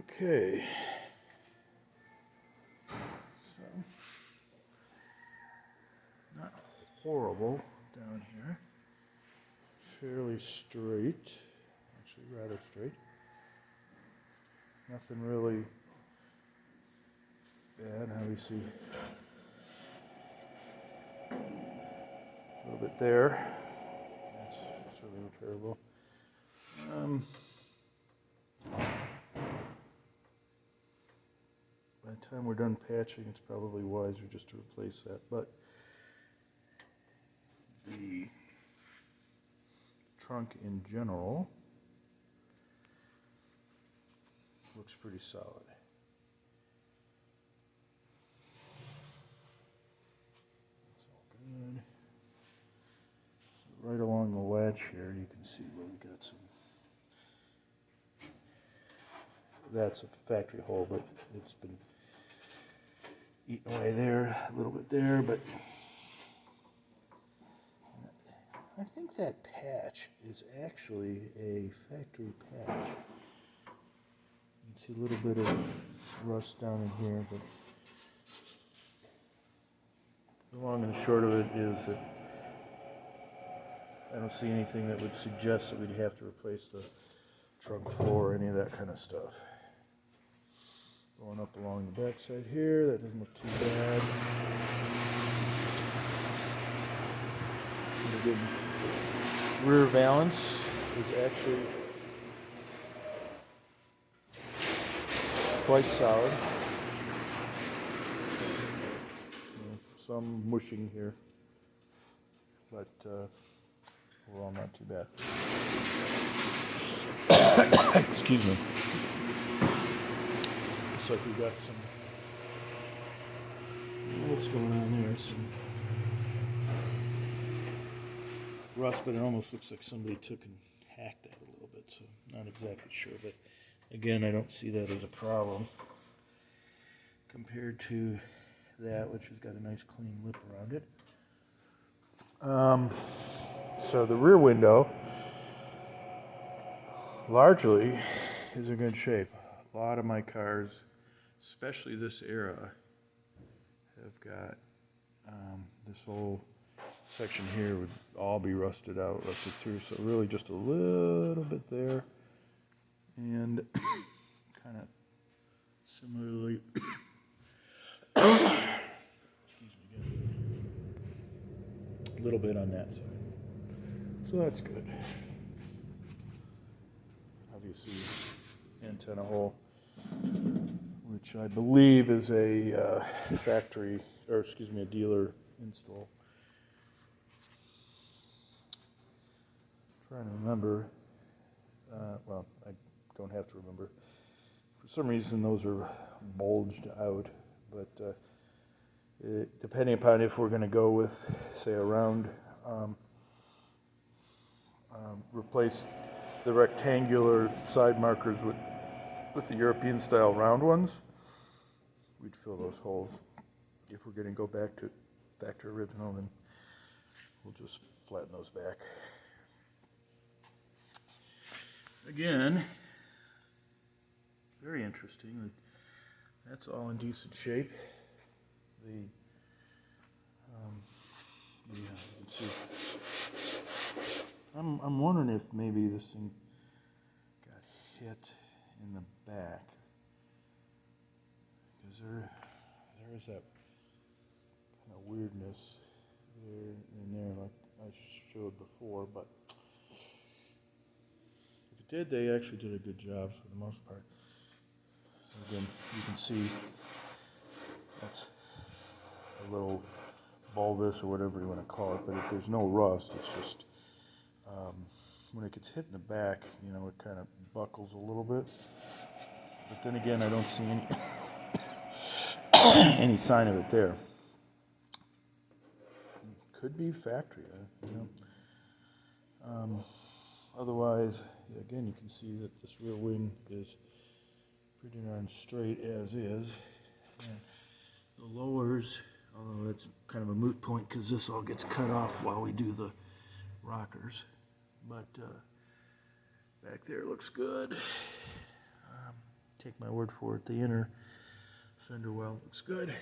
Okay. So, not horrible down here. Fairly straight. Actually, rather straight. Nothing really bad. Obviously, a little bit there. That's certainly repairable. By the time we're done patching, it's probably wiser just to replace that. But the trunk in general looks pretty solid. That's all good. So right along the latch here, you can see where we got some. That's a factory hole, but it's been eaten away there, a little bit there, but I think that patch is actually a factory patch. You can see a little bit of rust down in here, but the long and the short of it is that I don't see anything that would suggest that we'd have to replace the trunk floor or any of that kind of stuff. Going up along the back side here, that doesn't look too bad. The good rear valance is actually quite solid. Some mushing here, but overall not too bad. Excuse me. Looks like we got some. What's going on there? Some rust, but it almost looks like somebody took and hacked that a little bit. So not exactly sure, but again, I don't see that as a problem compared to that, which has got a nice clean lip around it. So the rear window largely is in good shape. A lot of my cars, especially this era, have got this whole section here would all be rusted out, rusted through. So really just a little bit there, and kind of similarly. A little bit on that side, so that's good. Obviously, antenna hole, which I believe is a factory, or excuse me, a dealer install. I'm trying to remember. Well, I don't have to remember. For some reason, those are bulged out, but. Depending upon if we're going to go with, say, a round, replace the rectangular side markers with the European style round ones, we'd fill those holes. If we're going to go back to factory original, then we'll just flatten those back. Again, very interesting. That's all in decent shape. Let's see. I'm wondering if maybe this thing got hit in the back, because there is that kind of weirdness in there, like I showed before. But if it did, they actually did a good job for the most part. Again, you can see that's a little bulbous or whatever you want to call it, but if there's no rust, it's just when it gets hit in the back, you know, it kind of buckles a little bit. But then again, I don't see any sign of it there. Could be factory, you know. Otherwise, again, you can see that this rear wing is pretty darn straight as is. And the lowers, although that's kind of a moot point because this all gets cut off while we do the rockers. But back there looks good. take my word for it, the inner fender well looks good.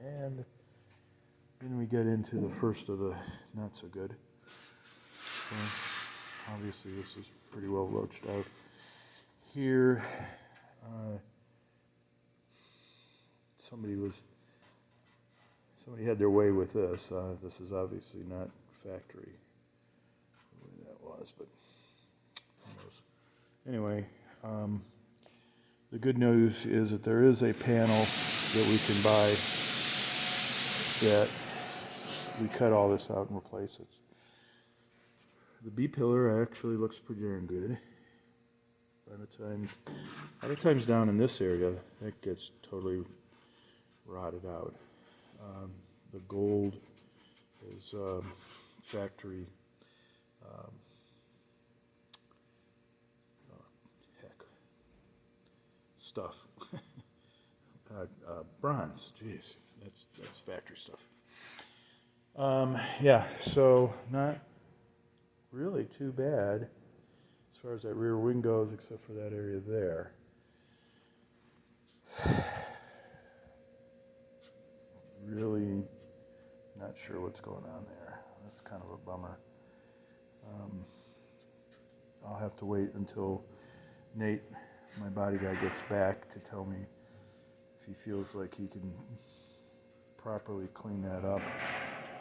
And then we get into the first of the not so good. So obviously this is pretty well roached out. Here, somebody had their way with this. This is obviously not factory the way that was, but who knows. Anyway, the good news is that there is a panel that we can buy that we cut all this out and replace it. The B pillar actually looks pretty darn good. Other times down in this area, that gets totally rotted out. The gold is factory. Stuff. Bronze. Jeez, that's factory stuff. Yeah, so not really too bad as far as that rear wing goes, except for that area there. Really not sure what's going on there. That's kind of a bummer. I'll have to wait until Nate, my body guy, gets back to tell me if he feels like he can properly clean that up.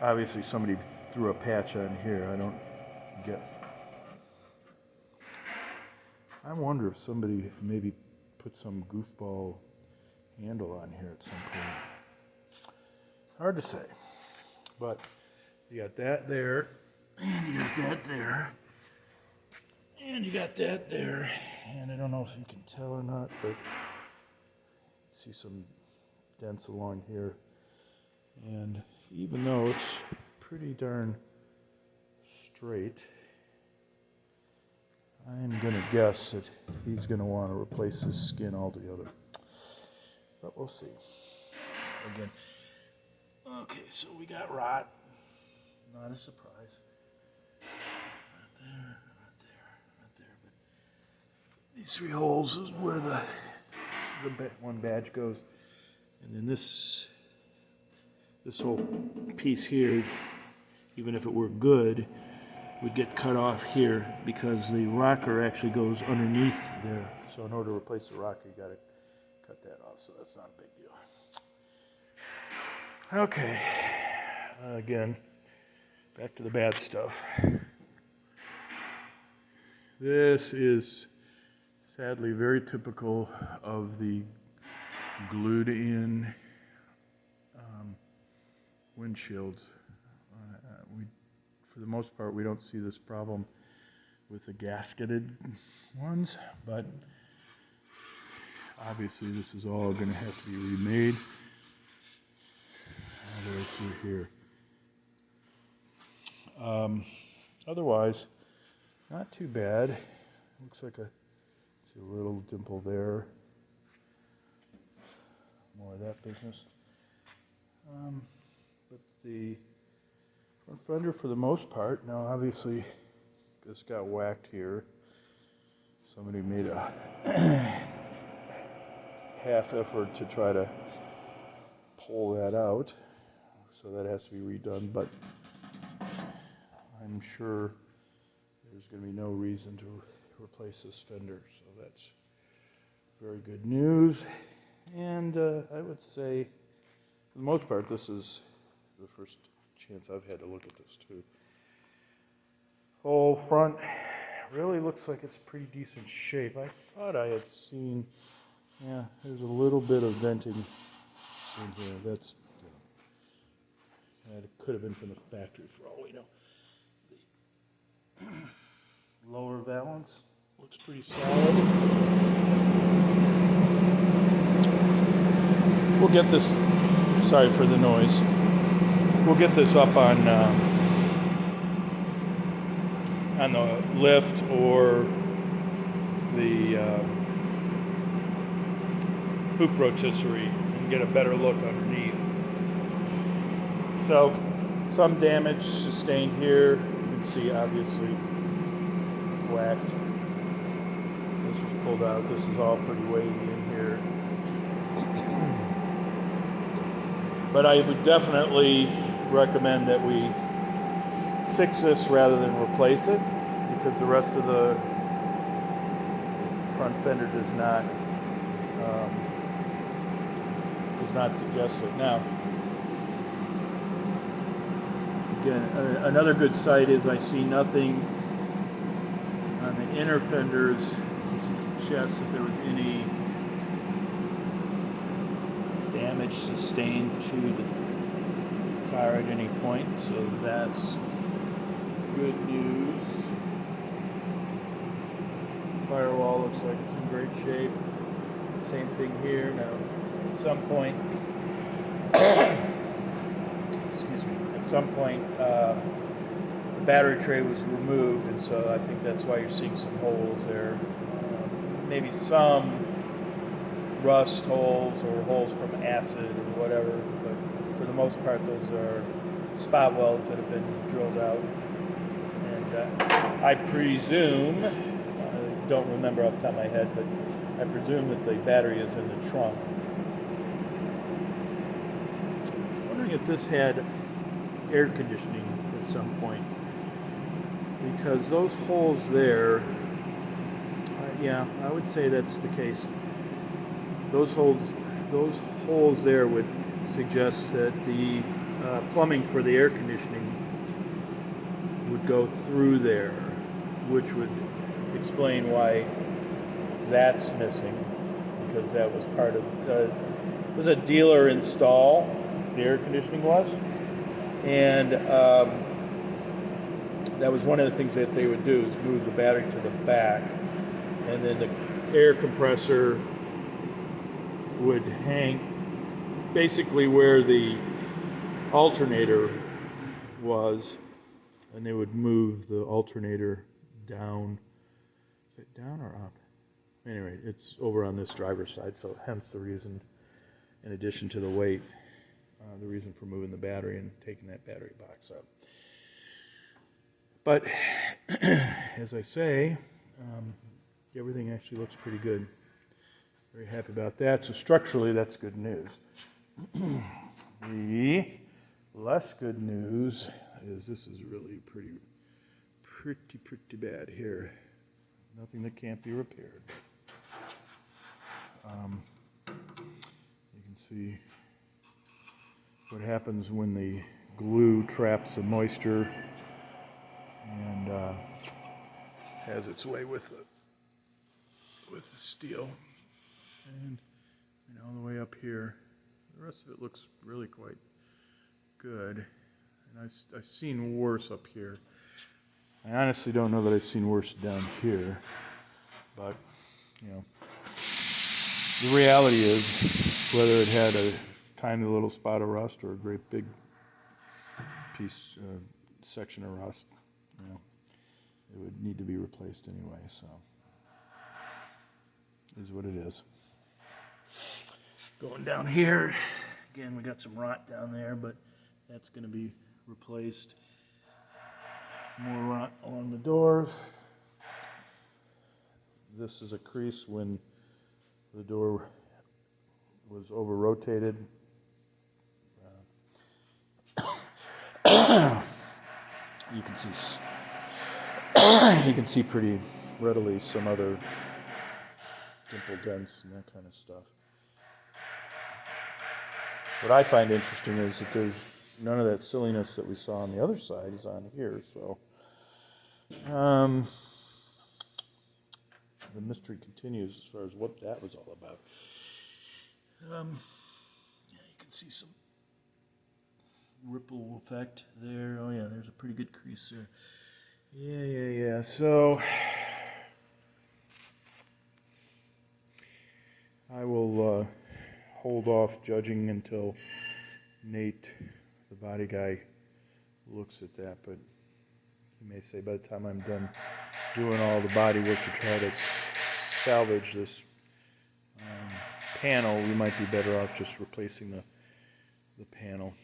Obviously somebody threw a patch on here. I wonder if somebody maybe put some goofball handle on here at some point. Hard to say. But you got that there, and you got that there, and you got that there, and I don't know if you can tell or not, but see some dents along here. And even though it's pretty darn straight, I'm going to guess that he's going to want to replace his skin altogether. But we'll see. Again. Okay, so we got rot. Not a surprise. Right there, right there, right there. But these 3 holes is where the one badge goes. And then this whole piece here, even if it were good, would get cut off here because the rocker actually goes underneath there. So in order to replace the rocker, you got to cut that off. So that's not a big deal. Okay, again, back to the bad stuff. This is sadly very typical of the glued-in windshields. For the most part, we don't see this problem with the gasketed ones, but obviously this is all going to have to be remade. All the way through here. Otherwise, not too bad. Looks like see a little dimple there. More of that business. But the front fender, for the most part, now obviously this got whacked here. Somebody made a half effort to try to pull that out. So that has to be redone, but I'm sure there's going to be no reason to replace this fender, so that's very good news. And I would say, for the most part, this is the first chance I've had to look at this too. Whole front really looks like it's pretty decent shape. I thought I had seen, yeah, there's a little bit of venting in here. That could have been from the factory for all we know. The lower valance looks pretty solid. We'll get this, sorry for the noise, we'll get this up on the lift or the hoop rotisserie and get a better look underneath. So, some damage sustained here. You can see, obviously, whacked. This was pulled drilled out. This is all pretty wavy in here. But I would definitely recommend that we fix this rather than replace it, because the rest of the front fender does not suggest it. Now, again, another good sight is I see nothing on the inner fenders to suggest that there was any damage sustained to the car at any point, so that's good news. Firewall looks like it's in great shape. Same thing here. Now, at some point, excuse me, at some point, the battery tray was removed, and so I think that's why you're seeing some holes there. Maybe some rust holes or holes from acid or whatever, but for the most part, those are spot welds that have been drilled out. And I presume, I don't remember off the top of my head, but I presume that the battery is in the trunk. I'm wondering if this had air conditioning at some point, because those holes there, yeah, I would say that's the case. Those holes there would suggest that the plumbing for the air conditioning would go through there, which would explain why that's missing, because that was part of it was a dealer install, the air conditioning was, and that was one of the things that they would do, is move the battery to the back, and then the air compressor would hang basically where the alternator was, and they would move the alternator down. Is it down or up? Anyway, it's over on this driver's side, so hence the reason, in addition to the weight, the reason for moving the battery and taking that battery box out. But as I say, everything actually looks pretty good. Very happy about that. So structurally, that's good news. The less good news is this is really pretty bad here. Nothing that can't be repaired. You can see what happens when the glue traps the moisture and has its way with the steel. And all the way up here, the rest of it looks really quite good. And I've seen worse up here. I honestly don't know that I've seen worse down here, but the reality is, whether it had a tiny little spot of rust or a great big piece section of rust, it would need to be replaced anyway. So, is what it is. Going down here, again, we got some rot down there, but that's going to be replaced. More rot along the doors. This is a crease when the door was over-rotated. You can see pretty readily some other dimple dents and that kind of stuff. What I find interesting is that there's none of that silliness that we saw on the other side is on here, so the mystery continues as far as what that was all about. Yeah, you can see some ripple effect there. Oh yeah, there's a pretty good crease there. Yeah. So I will hold off judging until Nate, the body guy, looks at that, but he may say by the time I'm done doing all the body work to try to salvage this panel, we might be better off just replacing the panel,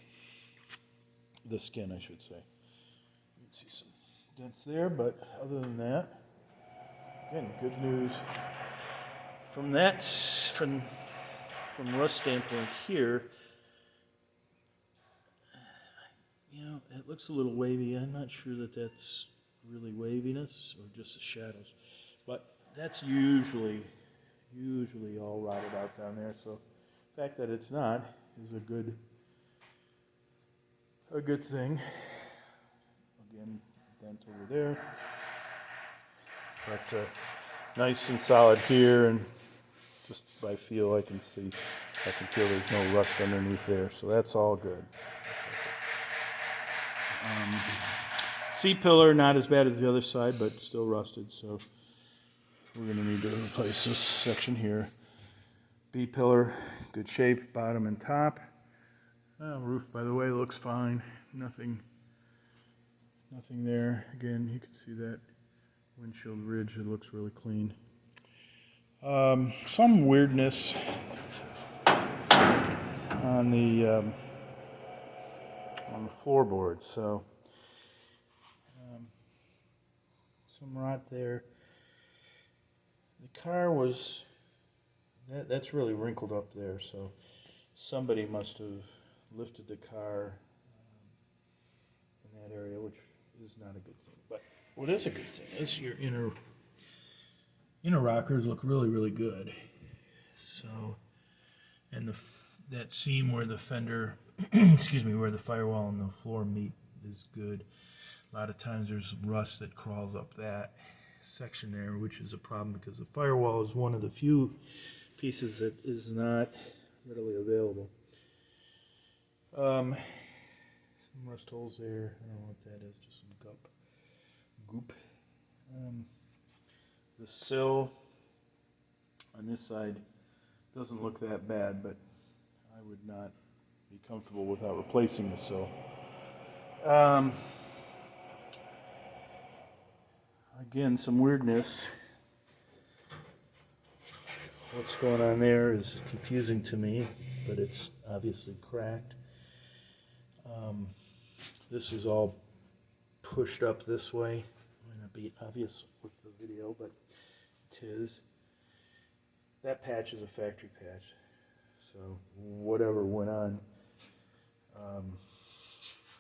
the skin, I should say. You can see some dents there, but other than that, again, good news from that, from rust standpoint here, you know, it looks a little wavy. I'm not sure that that's really waviness or just the shadows, but that's usually all rotted out down there. So the fact that it's not is a good thing. Again, dent over there, but nice and solid here, and just by feel I can feel there's no rust underneath there, so that's all good. C-pillar, not as bad as the other side, but still rusted, so we're going to need to replace this section here. B-pillar, good shape, bottom and top. Roof, by the way, looks fine. Nothing there. Again, you can see that windshield ridge, it looks really clean. Some weirdness on the floorboard, so some rot there. The car was that's really wrinkled up there, so somebody must have lifted the car in that area, which is not a good thing. But what is a good thing is your inner rockers look really good. So, and that seam where the fender, excuse me, where the firewall and the floor meet is good. A lot of times there's rust that crawls up that section there, which is a problem because the firewall is one of the few pieces that is not readily available. Some rust holes there. I don't know what that is, just some goop. The sill on this side doesn't look that bad, but I would not be comfortable without replacing the sill. Again, some weirdness. What's going on there is confusing to me, but it's obviously cracked. This is all pushed up this way. It might not be obvious with the video, but it is. That patch is a factory patch, so whatever went on